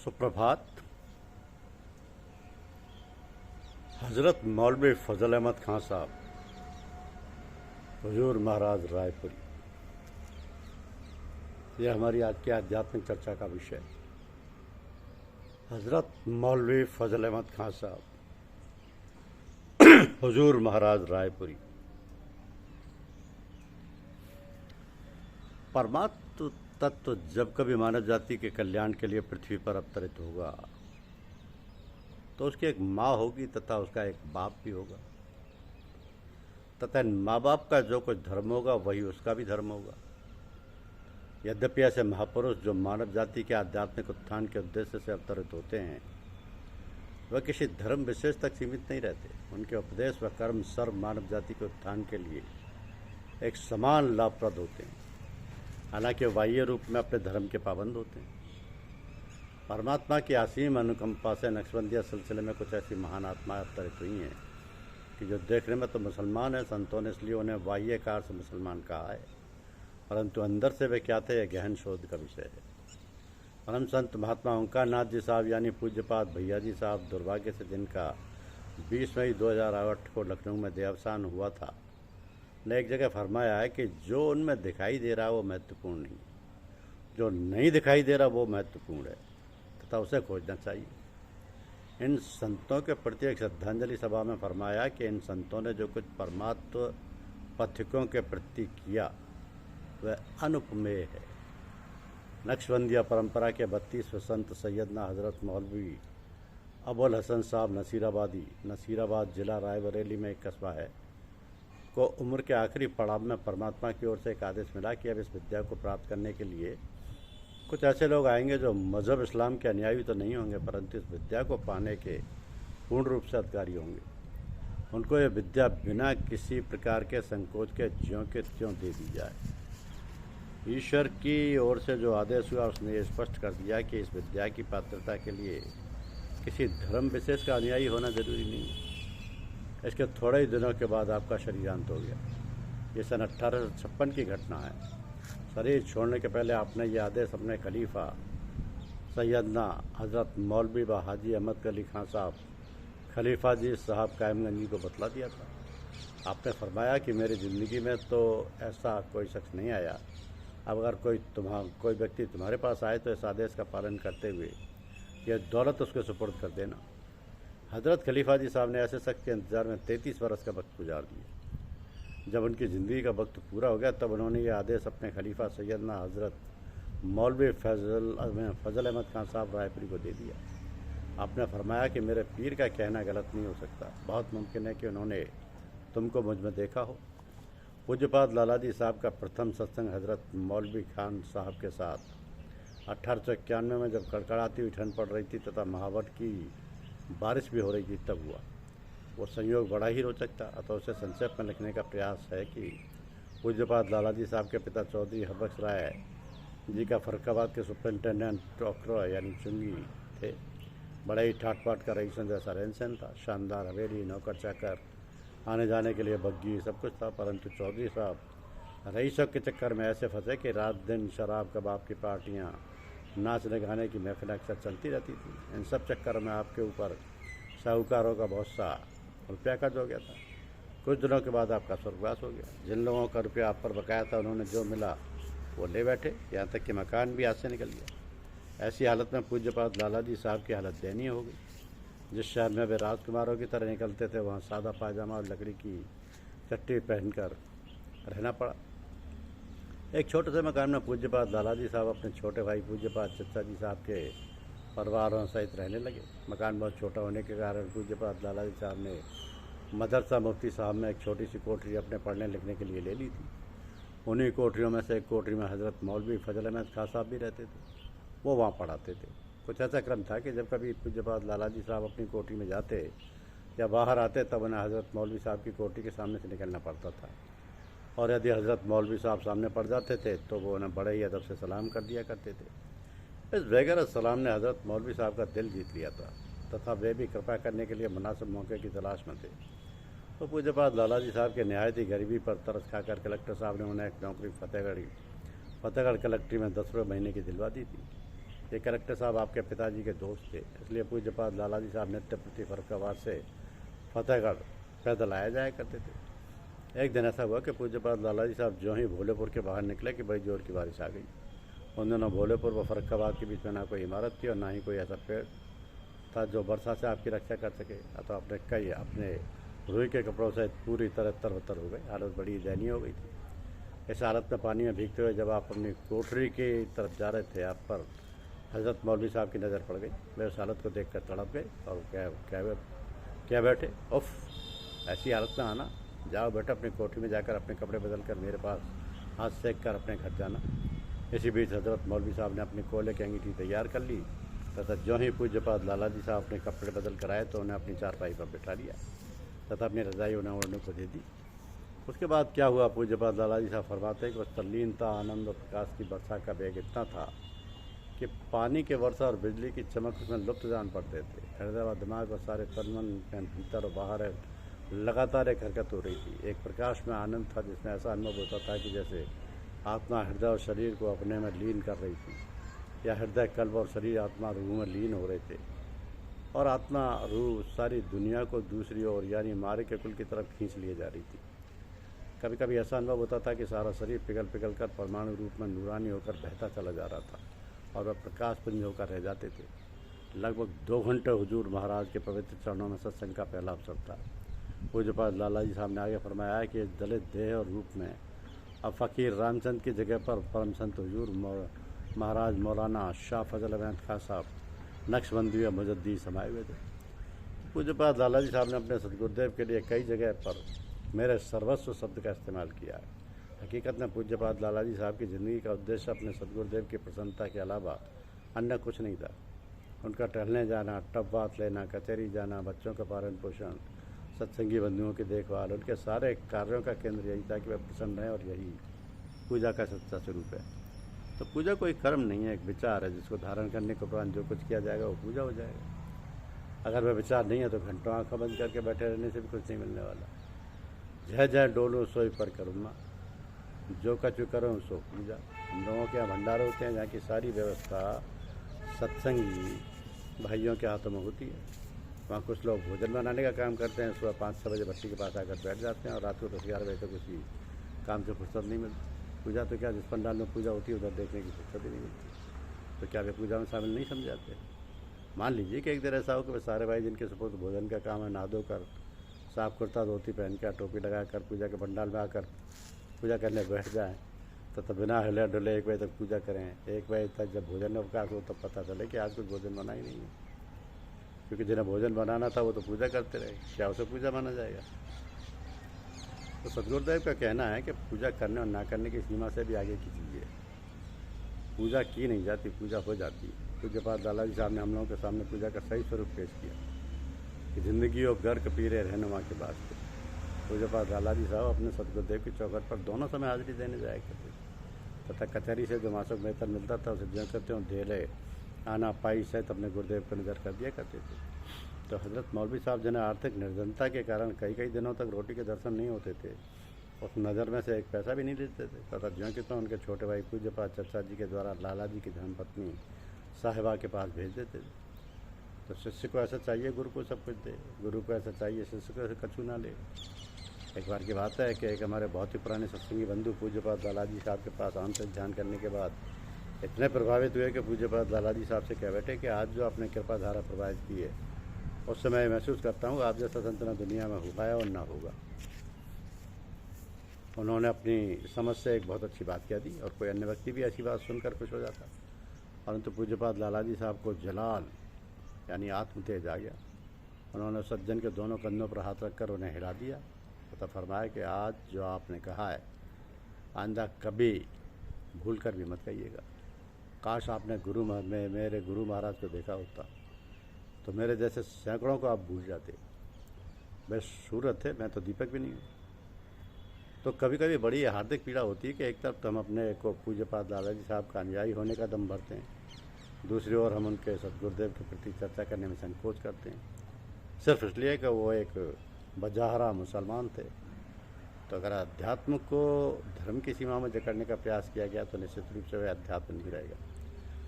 सुप्रभात। हजरत मौलवी फजल अहमद खान साहब, हुजूर महाराज रायपुरी, यह हमारी आज की आध्यात्मिक चर्चा का विषय। हजरत मौलवी फजल अहमद खान साहब, हुजूर महाराज रायपुरी। परमात्म तत्व जब कभी मानव जाति के कल्याण के लिए पृथ्वी पर अवतरित होगा तो उसकी एक माँ होगी तथा उसका एक बाप भी होगा, तथा माँ बाप का जो कुछ धर्म होगा वही उसका भी धर्म होगा। यद्यपि ऐसे महापुरुष जो मानव जाति के आध्यात्मिक उत्थान के उद्देश्य से अवतरित होते हैं वह किसी धर्म विशेष तक सीमित नहीं रहते। उनके उपदेश व कर्म सर्व मानव जाति के उत्थान के लिए एक समान लाभप्रद होते हैं, हालांकि बाह्य रूप में अपने धर्म के पाबंद होते हैं। परमात्मा की असीम अनुकंपा से नक्शबंदिया सिलसिले में कुछ ऐसी महान आत्माएं अवतरित हुई हैं कि जो देखने में तो मुसलमान हैं। संतों ने इसलिए उन्हें बाह्यकार से मुसलमान कहा है, परंतु अंदर से वे क्या थे, यह गहन शोध का विषय है। परम संत महात्मा ओंकार नाथ जी साहब यानी पूज्यपाद भैया जी साहब, दुर्भाग्य से जिनका 20 मई 2008 को लखनऊ में देहावसान हुआ था, ने एक जगह फरमाया है कि जो उनमें दिखाई दे रहा है वो महत्वपूर्ण नहीं, जो नहीं दिखाई दे रहा वो महत्वपूर्ण है तथा उसे खोजना चाहिए। इन संतों के प्रति एक श्रद्धांजलि सभा में फरमाया कि इन संतों ने जो कुछ परमात्म पथिकों के प्रति किया वह अनुपमेय है। नक्शबंदिया परंपरा के 32वें संत सैयदना हजरत मौलवी अबुल हसन साहब नसीराबादी, नसीराबाद जिला रायबरेली में एक कस्बा है, को उम्र के आखिरी पड़ाव में परमात्मा की ओर से एक आदेश मिला कि अब इस विद्या को प्राप्त करने के लिए कुछ ऐसे लोग आएंगे जो मजहब इस्लाम के अनुयायी तो नहीं होंगे, परंतु इस विद्या को पाने के पूर्ण रूप से अधिकारी होंगे। उनको यह विद्या बिना किसी प्रकार के संकोच के ज्यों के त्यों दे दी जाए। ईश्वर की ओर से जो आदेश हुआ उसने ये स्पष्ट कर दिया कि इस विद्या की पात्रता के लिए किसी धर्म विशेष का अनुयायी होना जरूरी नहीं है। इसके थोड़े ही दिनों के बाद आपका शरीर अंत हो गया। ये सन 1856 की घटना है। शरीर छोड़ने के पहले आपने ये आदेश अपने खलीफा सैयदना हजरत मौलवी व हाजी अहमद अली खान साहब खलीफा जी साहब कायमगंज जी को बतला दिया था। आपने फरमाया कि मेरी ज़िंदगी में तो ऐसा कोई शख्स नहीं आया, अब अगर कोई व्यक्ति तुम्हारे पास आए तो इस आदेश का पालन करते हुए यह दौलत उसके सुपुर्द कर देना। हजरत खलीफा जी साहब ने ऐसे शख्स के इंतजार में 33 बरस का वक्त गुजार दिया। जब उनकी ज़िंदगी का वक्त पूरा हो गया तब उन्होंने ये आदेश अपने खलीफा सैयदना हजरत मौलवी फजल अहमद खान साहब रायपुरी को दे दिया। आपने फरमाया कि मेरे पीर का कहना गलत नहीं हो सकता, बहुत मुमकिन है कि उन्होंने तुमको मुझ में देखा हो। पूज्यपाद लाला जी साहब का प्रथम सत्संग हजरत मौलवी खान साहब के साथ 1891 में जब कड़कड़ाती हुई ठंड पड़ रही थी तथा महावट की बारिश भी हो रही थी तब हुआ। वो संयोग बड़ा ही रोचक था, अतः उसे संक्षेप में लिखने का प्रयास है कि पूज्यपाद लाला जी साहब के पिता चौधरी हरबख्श राय जी का फरक्काबाद के सुपरिंटेंडेंट टोकरो यानी चुंगी थे। बड़ा ही ठाट पाट का रईसन जैसा रहन सहन था, शानदार हवेली, नौकर चाकर, आने जाने के लिए बग्गी, सब कुछ था। परंतु चौधरी साहब रईसों के चक्कर में ऐसे फंसे कि रात दिन शराब कबाब की पार्टियाँ, नाचने गाने की महफिल अक्सर चलती रहती थी। इन सब चक्कर में आपके ऊपर साहूकारों का बहुत सा रुपया कर्ज हो गया था। कुछ दिनों के बाद आपका स्वर्गवास हो गया। जिन लोगों का रुपया आप पर बकाया था उन्होंने जो मिला वो ले बैठे, यहाँ तक कि मकान भी हाथ से निकल गया। ऐसी हालत में पूज्यपाद लाला जी साहब की हालत दयनीय हो गई। जिस शहर में वे राजकुमारों की तरह निकलते थे वहाँ सादा पायजामा और लकड़ी की चट्टी पहनकर रहना पड़ा। एक छोटे से मकान में पूज्यपाद लाला जी साहब अपने छोटे भाई पूज्यपाद चचा जी साहब के परिवारों सहित रहने लगे। मकान बहुत छोटा होने के कारण पूज्यपाद लाला जी साहब ने मदरसा मुफ्ती साहब में एक छोटी सी कोठरी अपने पढ़ने लिखने के लिए ले ली थी। उन्हीं कोठरियों में से एक कोठरी में हजरत मौलवी फजल अहमद खान साहब भी रहते थे। वो वहाँ पढ़ाते थे। कुछ ऐसा क्रम था कि जब कभी पूज्यपाद लाला जी साहब अपनी कोठरी में जाते या बाहर आते तब उन्हें हजरत मौलवी साहब की कोठरी के सामने से निकलना पड़ता था, और यदि हजरत मौलवी साहब सामने पड़ जाते थे तो वो उन्हें बड़े ही अदब से सलाम कर दिया करते थे। इस बेगैर सलाम ने हजरत मौलवी साहब का दिल जीत लिया था तथा वे भी कृपा करने के लिए मुनासिब मौके की तलाश में थे। तो पूज्यपाद लाला जी साहब के नहायत ही गरीबी पर तरस खाकर कलेक्टर साहब ने उन्हें एक नौकरी फतेहगढ़ कलेक्ट्री में 10 रुपये महीने की दिलवा दी थी। ये कलेक्टर साहब आपके पिताजी के दोस्त थे, इसलिए पूज्यपाद लाला जी साहब नित्य प्रति फर्रुखाबाद से फतेहगढ़ पैदल आया जाया करते थे। एक दिन ऐसा हुआ कि पूज्यपाद लाला जी साहब जो ही भोलेपुर के बाहर निकले कि बड़ी जोर की बारिश आ गई। उन दिनों भोलेपुर व फर्रुखाबाद के बीच में ना कोई इमारत थी और ना ही कोई ऐसा पेड़ था जो वर्षा से आपकी रक्षा कर सके। अतः अपने रुई के कपड़ों से पूरी तरह तरबतर हो गए। हालत बड़ी दयनीय हो गई थी। इस हालत में पानी में भीगते हुए जब आप अपनी कोठरी की तरफ जा रहे थे, आप पर हज़रत मौलवी साहब की नज़र पड़ गई। वे उस हालत को देखकर तड़प गए और क्या बैठे, उफ, ऐसी हालत में आना, जाओ बेटा अपनी कोठरी में जाकर अपने कपड़े बदल कर मेरे पास हाथ सेक कर अपने घर जाना। इसी बीच हज़रत मौलवी साहब ने अपनी कोयले की अंगीठी तैयार कर ली तथा जो ही पूज्यपाद लाला जी साहब अपने कपड़े बदल कर आए तो उन्हें अपनी चारपाई पर बिठा लिया तथा अपनी रजाई उन्हें ओढ़ने को दे दी। उसके बाद क्या हुआ, पूज्यपाद लाला जी साहब फरमाते हैं कि उस तल्लीनता, आनंद और प्रकाश की वर्षा का वेग इतना था कि पानी के वर्षा और बिजली की चमक उसमें लुप्त जान पड़ते थे। हृदय व दिमाग और सारे तन मन भीतर और बाहर लगातार एक हरकत हो रही थी। एक प्रकाश में आनंद था जिसमें ऐसा अनुभव होता था कि जैसे आत्मा हृदय और शरीर को अपने में लीन कर रही थी, या हृदय, कल्ब और शरीर आत्मा रूह में लीन हो रहे थे और आत्मा रूह सारी दुनिया को दूसरी ओर यानी मारे के कुल की तरफ खींच लिए जा रही थी। कभी कभी ऐसा अनुभव होता था कि सारा शरीर पिघल पिघल कर परमाणु रूप में नूरानी होकर बहता चला जा रहा था और वह प्रकाश पुंज होकर रह जाते थे। लगभग 2 घंटे हुजूर महाराज के पवित्र चरणों में सत्संग का पहला अवसर था। पूज्यपाद लाला जी साहब ने आगे फरमाया कि इस दलित देह और रूप में अब फ़कीर रामचंद की जगह पर परम संत हुजूर महाराज मौलाना शाह फजल अहमद खां साहब नक्शबंदी व मुजद्दी समाये हुए थे। पूज्यपाद लाला जी साहब ने अपने सदगुरुदेव के लिए कई जगह पर मेरे सर्वस्व शब्द का इस्तेमाल किया है। हकीकत में पूज्यपाद लाला जी साहब की ज़िंदगी का उद्देश्य अपने सदगुरुदेव की प्रसन्नता के अलावा अन्य कुछ नहीं था। उनका टहलने जाना, टब बात लेना, कचहरी जाना, बच्चों का पालन पोषण, सत्संगी बंधुओं की देखभाल, उनके सारे कार्यों का केंद्र यही था कि वह प्रसन्न रहे और यही पूजा का सच्चा स्वरूप है। तो पूजा कोई कर्म नहीं है, एक विचार है जिसको धारण करने के उपरांत जो कुछ किया जाएगा वो पूजा हो जाएगा। अगर वह विचार नहीं है तो घंटों आंखें बंद करके बैठे रहने से भी कुछ नहीं मिलने वाला। जय जय डोलो सोई पर करुणा, जो कछु करो सो पूजा। हम लोगों के यहाँ भंडारे होते हैं जहाँ की सारी व्यवस्था सत्संगी भाइयों के हाथों में होती है। वहाँ कुछ लोग भोजन बनाने का काम करते हैं, सुबह 5-6 बजे भट्टी के पास आकर बैठ जाते हैं और रात को 10-11 बजे तक उसी काम से फुर्सत नहीं मिलती। पूजा तो क्या, जिस पंडाल में पूजा होती है उधर देखने की फुर्सत ही नहीं मिलती। तो क्या वे पूजा में शामिल नहीं समझ जाते? मान लीजिए कि एक दिन ऐसा हो कि वे सारे भाई जिनके सुपुर्द भोजन का काम है नहा धोकर साफ कुर्ता धोती पहन कर टोपी लगाकर पूजा के पंडाल में आकर पूजा करने बैठ जाएँ तो बिना हिले डुले 1 बजे तक पूजा करें। 1 बजे तक जब भोजन में अवकाश हो तब पता चले कि आज कुछ भोजन बना ही नहीं है, क्योंकि जिन्हें भोजन बनाना था वो तो पूजा करते रहे, क्या उसे पूजा माना जाएगा? तो सदगुरुदेव का कहना है कि पूजा करने और ना करने की सीमा से भी आगे की चीज़ है। पूजा की नहीं जाती, पूजा हो जाती है। पूज्यपाद लाला जी साहब ने हम लोगों के सामने पूजा का सही स्वरूप पेश किया कि ज़िंदगी और गर्क पीरे रहनुमा के वास्ते। पूज्यपाद लाला जी साहब अपने सदगुरुदेव की चौखट पर दोनों समय हाजिरी देने जाया करते तथा कचहरी से जो मासिक वेतन मिलता था उसे ज्यों करते ढेले आना पाई सहित अपने गुरुदेव को नज़र कर दिया करते थे। तो हज़रत मौलवी साहब जिन्हें आर्थिक निर्धनता के कारण कई दिनों तक रोटी के दर्शन नहीं होते थे, उस नज़र में से एक पैसा भी नहीं लेते थे तथा ज्यों कि तो उनके छोटे भाई पूज्यपाद चचा जी के द्वारा लाला जी की धर्मपत्नी साहिबा के पास भेज देते थे। तो शिष्य को ऐसा चाहिए गुरु को सब कुछ दे, गुरु को ऐसा चाहिए शिष्य को ऐसा कछु ना ले। एक बार की बात है कि एक हमारे बहुत ही पुराने सत्संगी बंधु पूज्यपाद लाला जी साहब के पास आंतरिक ध्यान करने के बाद इतने प्रभावित हुए कि पूज्यपाद लाला जी साहब से कह बैठे कि आज जो आपने कृपा धारा प्रवाहित की है उस समय महसूस करता हूँ आप जैसा संत न दुनिया में हुआ है और ना होगा। उन्होंने अपनी समझ से एक बहुत अच्छी बात कह दी और कोई अन्य व्यक्ति भी ऐसी बात सुनकर खुश हो जाता, परंतु पूज्यपाद लाला जी साहब को जलाल यानी आत्म तेज आ गया। उन्होंने सज्जन के दोनों कंधों पर हाथ रखकर उन्हें हिला दिया तथा फरमाया कि आज जो आपने कहा है आइंदा कभी भूल कर भी मत कहिएगा। काश आपने मेरे गुरु महाराज को देखा होता तो मेरे जैसे सैकड़ों को आप भूल जाते। वे सूरत थे, मैं तो दीपक भी नहीं हूँ। तो कभी कभी बड़ी हार्दिक पीड़ा होती है कि एक तरफ तो हम अपने को पूज्यपाद लाला जी साहब का अनुयायी होने का दम भरते हैं, दूसरी ओर हम उनके सदगुरुदेव के प्रति चर्चा करने में संकोच करते हैं, सिर्फ इसलिए कि वो एक बजाहरा मुसलमान थे। तो अगर अध्यात्म को धर्म की सीमा में जकड़ने का प्रयास किया गया तो निश्चित रूप से वह अध्यात्म नहीं रहेगा।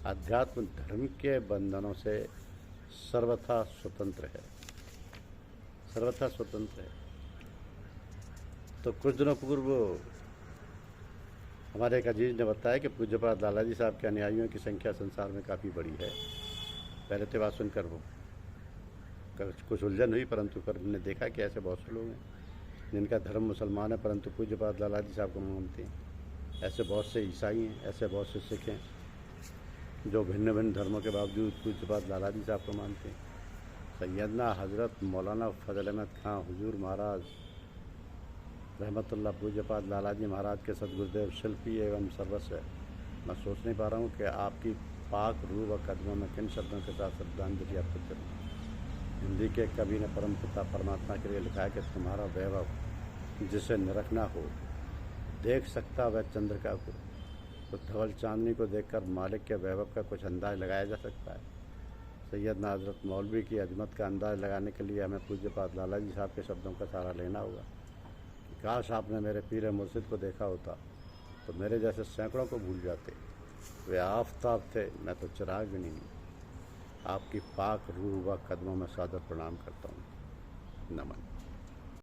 अध्यात्म धर्म के बंधनों से सर्वथा स्वतंत्र है, सर्वथा स्वतंत्र है। तो कुछ दिनों पूर्व हमारे एक अजीज ने बताया कि पूज्यपाद लालाजी साहब के अनुयायियों की संख्या संसार में काफ़ी बड़ी है। पहले तो बात सुनकर वो कुछ उलझन हुई, परंतु फिर हमने देखा कि ऐसे बहुत से लोग हैं जिनका धर्म मुसलमान है परंतु पूज्यपाद लालाजी साहब को मानते हैं। ऐसे बहुत से ईसाई हैं, ऐसे बहुत से सिख हैं जो भिन्न भिन्न धर्मों के बावजूद पूज्यपाद लालाजी साहब को मानते हैं। सैयदना हज़रत मौलाना फजल अहमद खां हुजूर महाराज रहमतुल्लाह पूज्यपाद लालाजी महाराज के सदगुरुदेव शिल्पी एवं सर्वस्व है। मैं सोच नहीं पा रहा हूँ कि आपकी पाक रूह व कदमों में किन शब्दों के साथ श्रद्धांजलि अर्पित करूँ। हिंदी के कवि ने परम पिता परमात्मा के लिए लिखा है कि तुम्हारा वैभव जिसे निरखना हो देख सकता वह चंद्रिका को, तो धवल चांदनी को देखकर मालिक के वैभव का कुछ अंदाज लगाया जा सकता है। सैयदना हज़रत मौलवी की अजमत का अंदाज़ लगाने के लिए हमें पूज्यपाद लालाजी साहब के शब्दों का सहारा लेना होगा कि काश आपने मेरे पीर मुर्शिद को देखा होता तो मेरे जैसे सैकड़ों को भूल जाते। वे आफताब थे, मैं तो चिराग भी नहीं। आपकी पाक रूह व कदमों में सादर प्रणाम करता हूँ। नमन।